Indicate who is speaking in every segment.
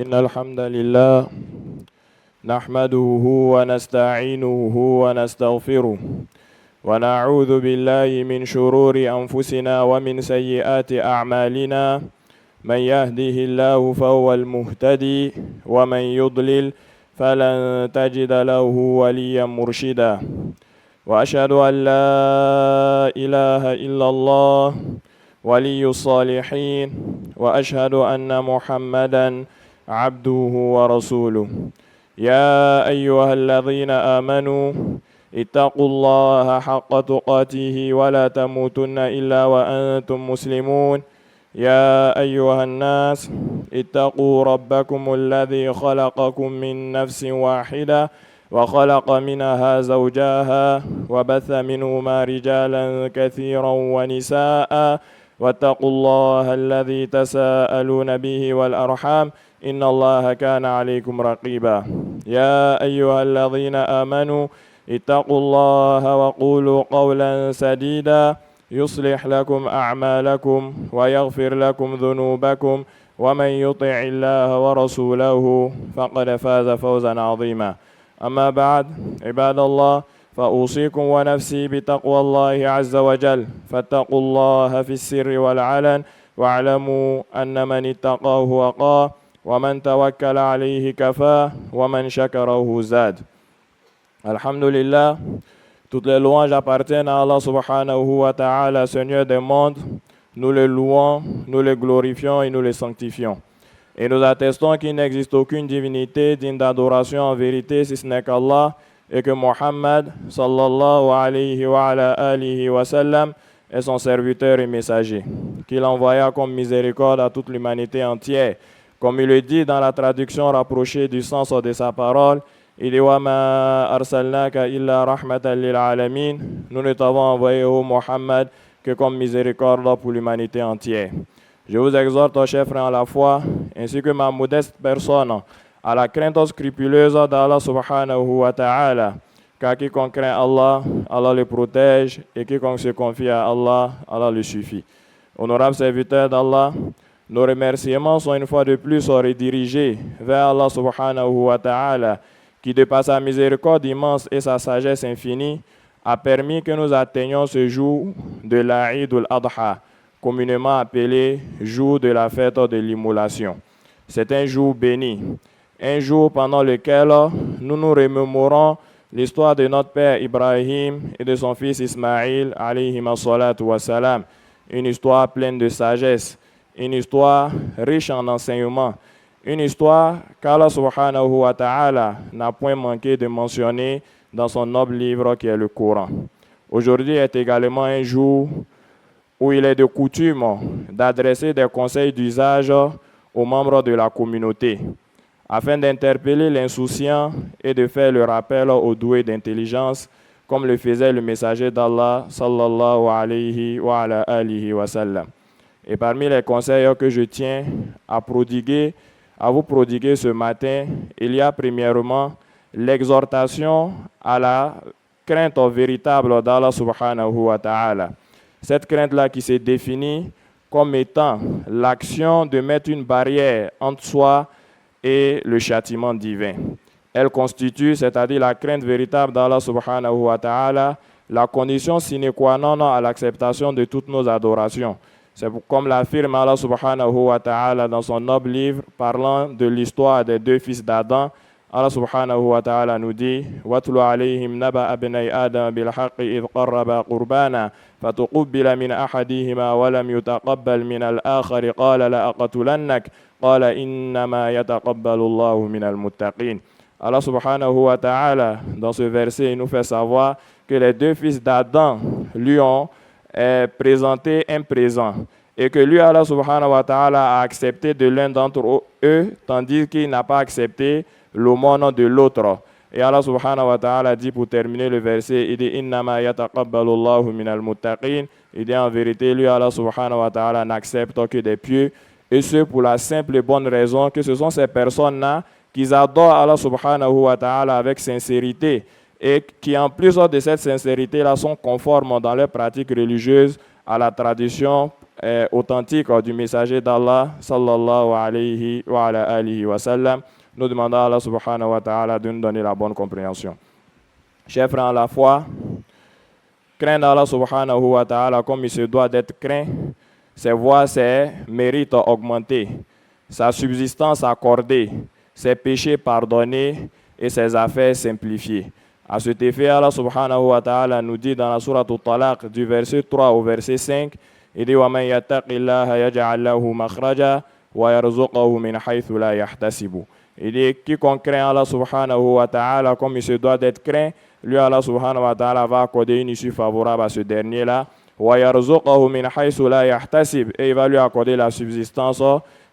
Speaker 1: إن الحمد لله نحمده ونستعينه ونستغفره ونعوذ بالله من شرور أنفسنا ومن سيئات أعمالنا من يهده الله فهو المهتدي ومن يضلل فلن تجد له وليا مرشدا وأشهد أن لا إله إلا الله ولي الصالحين وأشهد أن محمدا عبده ورسوله يا أيها الذين آمنوا اتقوا الله حق تقاته ولا تموتن إلا وأنتم مسلمون يا أيها الناس اتقوا ربكم الذي خلقكم من نفس واحدة وخلق منها زوجها وبث منهما رجالا كثيرا ونساء واتقوا الله الذي تساءلون به والأرحام إن الله كان عليكم رقيبا يا أيها الذين آمنوا اتقوا الله وقولوا قولا سديدا يصلح لكم أعمالكم ويغفر لكم ذنوبكم ومن يطع الله ورسوله فقد فاز فوزا عظيما أما بعد عباد الله فأوصيكم ونفسي بتقوى الله عز وجل فاتقوا الله في السر والعلن واعلموا أن من اتقاه وقاه ومن توكل عليه كفاه ومن شكره زاد. Alhamdulillah, toutes les louanges appartiennent à Allah subhanahu wa ta'ala, Seigneur des mondes. Nous le louons, nous le glorifions et nous le sanctifions. Et nous attestons qu'il n'existe aucune divinité digne d'adoration en vérité si ce n'est qu'Allah et que Muhammad sallallahu alayhi wa sallam est son serviteur et messager, qu'il envoya comme miséricorde à toute l'humanité entière. Comme il le dit dans la traduction rapprochée du sens de sa parole, il dit « Wa ma arsalnaka illa rahmatan lil alamin » Nous ne t'avons envoyé, ô Muhammad, que comme miséricorde pour l'humanité entière. Je vous exhorte, chers frères en la foi, ainsi que ma modeste personne, à la crainte scrupuleuse d'Allah subhanahu wa ta'ala, car quiconque craint Allah, Allah le protège, et quiconque se confie à Allah, Allah le suffit. Honorables serviteurs d'Allah, nos remerciements sont une fois de plus redirigés vers Allah subhanahu wa ta'ala, qui de par sa miséricorde immense et sa sagesse infinie, a permis que nous atteignions ce jour de l'Aïd al-Adha, communément appelé jour de la fête de l'immolation. C'est un jour béni, un jour pendant lequel nous nous remémorons l'histoire de notre père Ibrahim et de son fils Ismaïl, alayhi salatu wa salam, une histoire pleine de sagesse, une histoire riche en enseignements, une histoire qu'Allah subhanahu wa ta'ala n'a point manqué de mentionner dans son noble livre qui est le Coran. Aujourd'hui est également un jour où il est de coutume d'adresser des conseils d'usage aux membres de la communauté, afin d'interpeller l'insouciant et de faire le rappel aux doués d'intelligence, comme le faisait le messager d'Allah sallallahu alayhi wa sallam. Et parmi les conseils que je tiens à vous prodiguer ce matin, il y a premièrement l'exhortation à la crainte véritable d'Allah subhanahu wa ta'ala. Cette crainte-là qui se définit comme étant l'action de mettre une barrière entre soi et le châtiment divin. Elle constitue, c'est-à-dire la crainte véritable d'Allah subhanahu wa ta'ala, la condition sine qua non à l'acceptation de toutes nos adorations. C'est comme l'affirme Allah subhanahu wa ta'ala dans son noble livre parlant de l'histoire des deux fils d'Adam. Allah subhanahu wa ta'ala nous dit « Watlu alayhim naba abnay Adam bilhaqi idh qarraba qurbana fatuqubbila min ahadihima wa lam yutaqabbal min al-akhari qala la aqtulannak qala innama yataqabbalu Allahu min al-muttaqin » Allah subhanahu wa ta'ala dans ce verset nous fait savoir que les deux fils d'Adam lui ont présenté un présent et que lui, Allah subhanahu wa ta'ala, a accepté de l'un d'entre eux tandis qu'il n'a pas accepté l'aumône de l'autre. Et Allah subhanahu wa ta'ala dit pour terminer le verset, il dit innama yataqabbalu Allahu min al-muttaqin. Il dit en vérité, lui, Allah subhanahu wa ta'ala, n'accepte que des pieux, et ce pour la simple et bonne raison que ce sont ces personnes-là qui adorent Allah subhanahu wa ta'ala avec sincérité et qui, en plus de cette sincérité-là, sont conformes dans leurs pratiques religieuses à la tradition authentique du messager d'Allah sallallahu alayhi wa ala alihi wa sallam. Nous demandons à Allah subhanahu wa ta'ala de nous donner la bonne compréhension. Chers frères à la foi, craindre Allah subhanahu wa ta'ala comme il se doit d'être craint, c'est voir ses mérites augmenter, sa subsistance accordée, ses péchés pardonnés et ses affaires simplifiées. À cet effet, Allah subhanahu wa ta'ala nous dit dans la sourate Al-Talaq du verset 3 au verset 5, il dit وَمَنْ يَتَّقِ اللَّهَ يَجْعَلْ لَهُ مَخْرَجًا وَيَرْزُقْهُ مِنْ حَيْثُ لَا يَحْتَسِبُ. Il dit quiconque craint Allah subhanahu wa ta'ala comme il se doit d'être craint, lui Allah subhanahu wa ta'ala va accorder une issue favorable à ce dernier-là. وَيَرْزُقْهُ مِنْ حَيْثُ لَا يَحْتَسِبُ. Et il va lui accorder la subsistance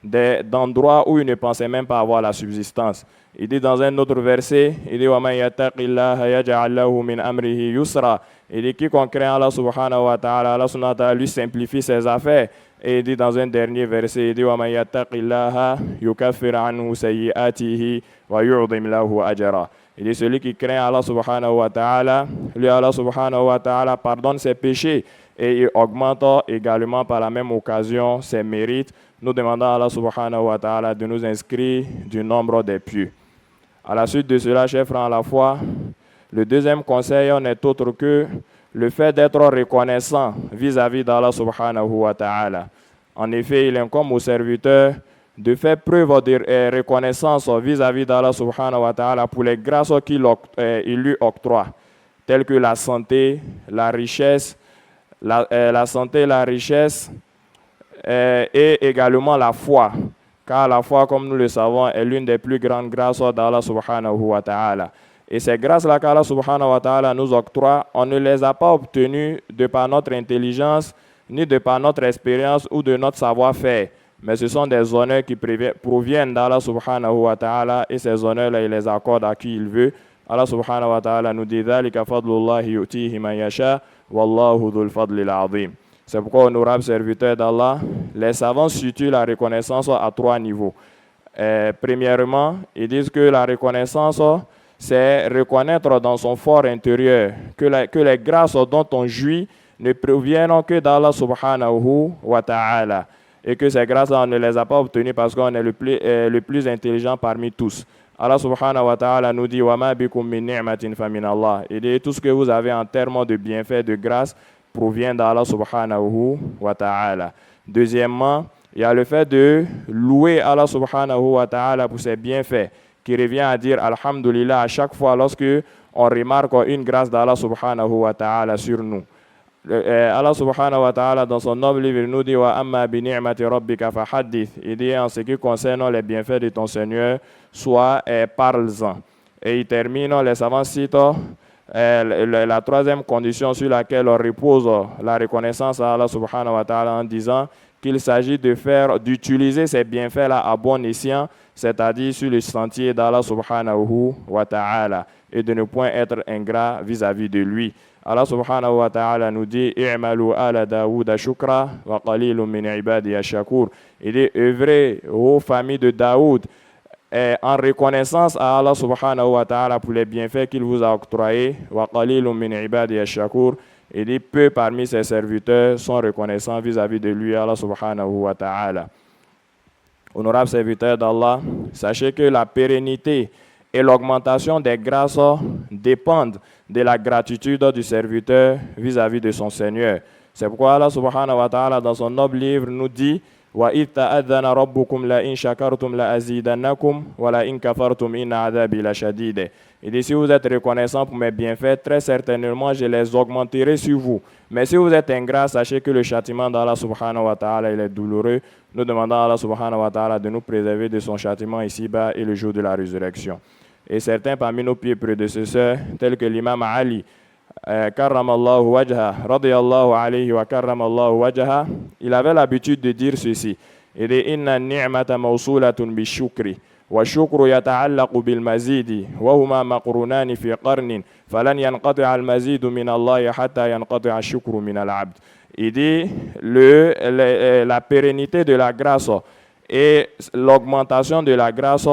Speaker 1: d'endroits où il ne pensait même pas avoir la subsistance. Il dit dans un autre verset, il dit وَمَنْ يَتَّقِ اللَّهَ يَجْعَلْ لَهُ مِنْ أَمْرِهِ يُسْرًا. Il dit quiconque craint Allah subhanahu wa ta'ala, Allah subhanahu wa ta'ala lui simplifie ses affaires. Et il dit dans un dernier verset, il dit وَمَنْ يَتَّقِ اللَّهَ يُكَفِّرْ عَنْهُ سَيِّئَاتِهِ وَيُعْظِمْ لَهُ أَجْرًا. Il dit celui qui craint Allah subhanahu wa ta'ala, lui Allah subhanahu wa ta'ala pardonne ses péchés et il augmente également par la même occasion ses mérites. Nous demandons à Allah subhanahu wa ta'ala de nous inscrire du nombre des pieux. À la suite de cela, chers frères à la foi, le deuxième conseil n'est autre que le fait d'être reconnaissant vis-à-vis d'Allah subhanahu wa ta'ala. En effet, il incombe au serviteur de faire preuve de reconnaissance vis-à-vis d'Allah subhanahu wa ta'ala pour les grâces qu'il lui octroie, telles que la santé, la richesse, la santé, la richesse et également la foi. Car la foi, comme nous le savons, est l'une des plus grandes grâces d'Allah subhanahu wa ta'ala. Et ces grâces-là qu'Allah subhanahu wa ta'ala nous octroie, on ne les a pas obtenues de par notre intelligence, ni de par notre expérience ou de notre savoir-faire. Mais ce sont des honneurs qui proviennent d'Allah subhanahu wa ta'ala et ces honneurs-là, il les accorde à qui il veut. Allah subhanahu wa ta'ala nous dit ذَلِكَ فَضْلُ اللَّهِ يُؤْتِيهِ مَنْ يَشَاءُ وَاللَّهُ ذُو الْفَضْلِ الْعَظِيمِ. C'est pourquoi, honorables serviteurs d'Allah, les savants situent la reconnaissance à trois niveaux. Premièrement, ils disent que la reconnaissance, c'est reconnaître dans son fort intérieur que les grâces dont on jouit ne proviennent que d'Allah subhanahu wa ta'ala et que ces grâces-là, on ne les a pas obtenues parce qu'on est le plus intelligent parmi tous. Allah subhanahu wa ta'ala nous dit وَمَا بِكُم مِّن نِعْمَةٍ فَمِنَ اللَّهِ. Il dit tout ce que vous avez en termes de bienfaits, de grâce, provient d'Allah subhanahu wa ta'ala. Deuxièmement, il y a le fait de louer Allah subhanahu wa ta'ala pour ses bienfaits, qui revient à dire alhamdulillah à chaque fois lorsque on remarque une grâce d'Allah subhanahu wa ta'ala sur nous. Allah subhanahu wa ta'ala dans son noble livre nous dit wa amma bi ni'mati rabbika fahaddith. Il dit en ce qui concerne les bienfaits de ton Seigneur, soit parle-en. Et il termine, les savants citent la troisième condition sur laquelle on repose la reconnaissance à Allah subhanahu wa ta'ala en disant qu'il s'agit d'utiliser ces bienfaits-là à bon escient, c'est-à-dire sur le sentier d'Allah subhanahu wa ta'ala, et de ne point être ingrat vis-à-vis de lui. Allah subhanahu wa ta'ala nous dit i'malu ala Daoud shukra wa qalilun min ibadiya shakur. Il dit œuvrez aux familles de Daoud en reconnaissance à Allah subhanahu wa ta'ala pour les bienfaits qu'il vous a octroyés. Wa qalilun min ibadiya shakur. Il dit peu parmi ses serviteurs sont reconnaissants vis-à-vis de lui, Allah subhanahu wa ta'ala. Honorables serviteurs d'Allah, sachez que la pérennité et l'augmentation des grâces dépendent de la gratitude du serviteur vis-à-vis de son Seigneur. C'est pourquoi Allah subhanahu wa ta'ala dans son noble livre nous dit وَإِذْ تَأَذَّنَ رَبُّكُمْ لَإِنْ شَكَرْتُمْ لَأَزِيدَنَّكُمْ وَلَإِنْ كَفَرْتُمْ إِنَّ عَذَابِي لَشَدِيدٌ. Il dit si vous êtes reconnaissant pour mes bienfaits, très certainement je les augmenterai sur vous. Mais si vous êtes ingrat, sachez que le châtiment d'Allah subhanahu wa ta'ala il est douloureux. Nous demandons à Allah subhanahu wa ta'ala de nous préserver de son châtiment ici-bas et le jour de la résurrection. Et certains parmi nos pieux prédécesseurs, tels que l'imam Ali, karramallahu wajha, radiyallahu alayhi wa karramallahu wajha, il avait l'habitude de dire ceci. Il dit inna ni'mata mawsulatun bishukri wa shukru yata'allaqu bil mazidi wa huma maqrunani fi qarnin falan yanqati'a al mazidu min Allah hatta yanqati'a ash-shukru min al-'abd. Il dit la pérennité de la grâce et l'augmentation de la grâce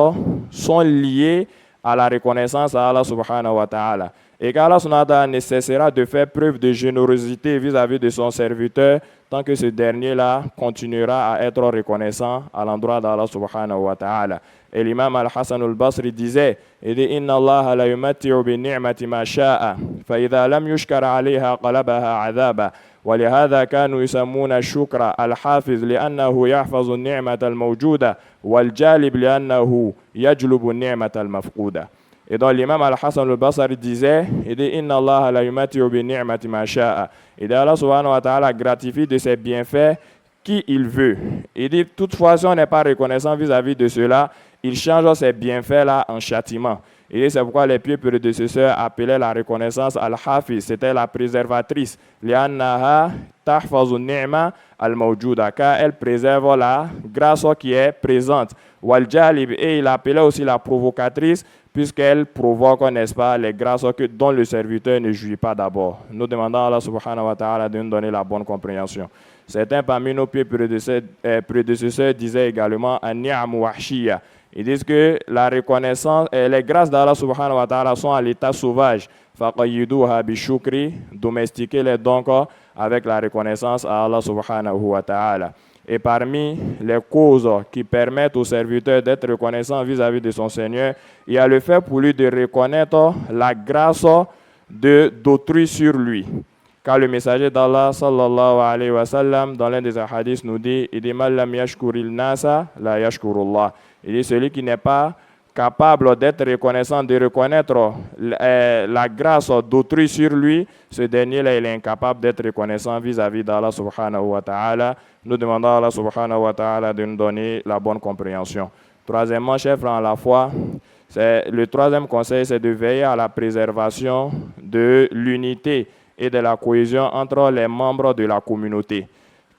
Speaker 1: sont liées à la reconnaissance à Allah subhanahu wa ta'ala. et qu'Allah subhanahu wa ta'ala ne cessera de faire preuve de générosité vis-à-vis de son serviteur tant que ce dernier-là continuera à être reconnaissant à l'endroit d'Allah subhanahu wa ta'ala. Et l'imam al-Hassan al-Basri disait, il dit, Inna Allah la yumatti'u bi ni'mati ma sha'a, fa idha lam yushkar alayha qalabaha adhaba. ولهذا كانوا يسمون الشكر الحافظ لأنه يحفظ النعمة الموجودة والجالب لأنه يجلب النعمة المفقودة. Et donc l'imam al-Hassan al-Basri disait, il dit, Inna Allah la yumatti'u bi ni'mati ma sha'a. Il dit, Allah subhanahu wa ta'ala gratifie de ses bienfaits qui il veut. Il dit, toutefois, si on n'est pas reconnaissant vis-à-vis de cela, il change ces bienfaits-là en châtiment. Et c'est pourquoi les pieux prédécesseurs appelaient la reconnaissance al-Hafiz, c'était la préservatrice. Li'annaha tahfazu ni'ma al-mawjuda, car elle préserve la grâce qui est présente. Wal-jalib, et il appelait aussi la provocatrice, puisqu'elle provoque, n'est-ce pas, les grâces dont le serviteur ne jouit pas d'abord. Nous demandons à Allah subhanahu wa ta'ala de nous donner la bonne compréhension. Certains parmi nos pieux prédécesseurs disaient également an-ni'am wahshiya. Ils disent que la reconnaissance et les grâces d'Allah subhanahu wa ta'ala sont à l'état sauvage. Faqayyiduha bishukri, domestiquez-les donc avec la reconnaissance à Allah subhanahu wa ta'ala. Et parmi les causes qui permettent au serviteur d'être reconnaissant vis-à-vis de son Seigneur, il y a le fait pour lui de reconnaître la grâce d'autrui sur lui. Car le messager d'Allah sallallahu alayhi wa sallam, dans l'un des hadiths, nous dit, il dit, Man lam yashkuril nasa la yashkurullah. Il dit, celui qui n'est pas capable d'être reconnaissant, de reconnaître la grâce d'autrui sur lui, ce dernier-là, il est incapable d'être reconnaissant vis-à-vis d'Allah subhanahu wa ta'ala. Nous demandons à Allah subhanahu wa ta'ala de nous donner la bonne compréhension. Troisièmement, chers frères, à la foi, le troisième conseil, c'est de veiller à la préservation de l'unité et de la cohésion entre les membres de la communauté.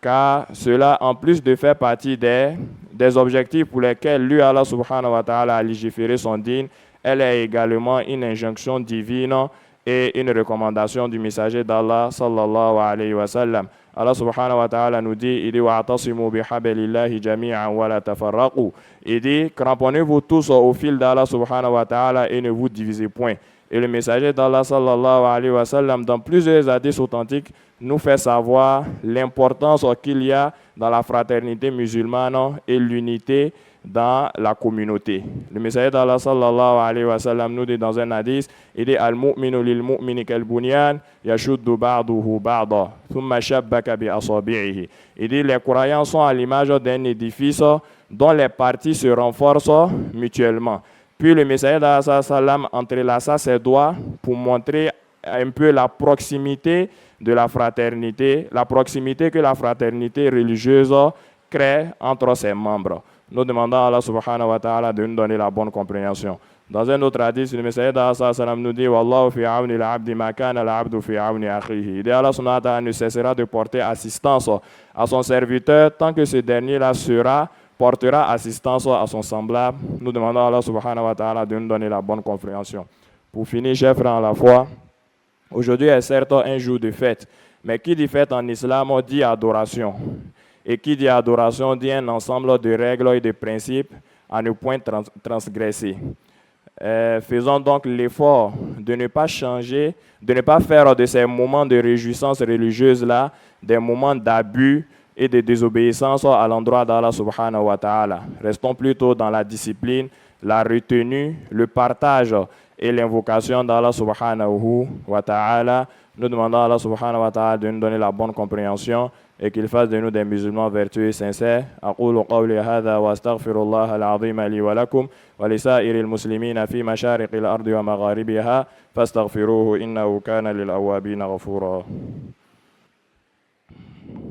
Speaker 1: Car cela, en plus de faire partie des objectifs pour lesquels lui, Allah subhanahu wa ta'ala, a légiféré son dîn, elle est également une injonction divine et une recommandation du messager d'Allah sallallahu alayhi wa sallam. Allah subhanahu wa ta'ala nous dit, il dit, wa'tasimu bihablillahi jami'an wa la tafarraqu. Il dit, cramponnez-vous tous au fil d'Allah subhanahu wa ta'ala et ne vous divisez point. Et le messager d'Allah sallallahu alayhi wa sallam, dans plusieurs hadiths authentiques, nous fait savoir l'importance qu'il y a dans la fraternité musulmane et l'unité dans la communauté. Le messager d'Allah sallallahu alayhi wa sallam nous dit dans un hadith, il dit al-mu'minu lil-mu'mini kal-bunyan yashuddu ba'duhu ba'da thumma shabbaka bi asabi'ihi. Il dit les croyants sont à l'image d'un édifice dont les parties se renforcent mutuellement. Puis le messager d'Allah sallallahu alayhi wa sallam entrelaça ses doigts pour montrer un peu la proximité de la fraternité, la proximité que la fraternité religieuse crée entre ses membres. Nous demandons à Allah subhanahu wa ta'ala de nous donner la bonne compréhension. Dans un autre hadith, le messager d'Allah sallallahu alayhi wa sallam nous dit Wallahu fi auni al-abdi ma kana al-abdu fi auni akhihi. Et Allah subhanahu wa ta'ala ne cessera de porter assistance à son serviteur tant que ce dernier-là portera assistance à son semblable. Nous demandons à Allah subhanahu wa ta'ala de nous donner la bonne compréhension. Pour finir, chers frères, à la foi, aujourd'hui est certes un jour de fête, mais qui dit fête en islam dit adoration. Et qui dit adoration dit un ensemble de règles et de principes à ne point transgresser. Faisons donc l'effort de ne pas changer, de ne pas faire de ces moments de réjouissance religieuse-là des moments d'abus et de désobéissance à l'endroit d'Allah subhanahu wa ta'ala. Restons plutôt dans la discipline, la retenue, le partage et l'invocation d'Allah subhanahu wa ta'ala. Nous demandons à Allah subhanahu wa ta'ala de nous donner la bonne compréhension et qu'il fasse de nous des musulmans vertueux et sincères. أقول قولي هذا وأستغفر الله العظيم لي ولكم ولسائر المسلمين في مشارق الأرض ومغاربها فاستغفروه إنه كان للأوابين غفورا.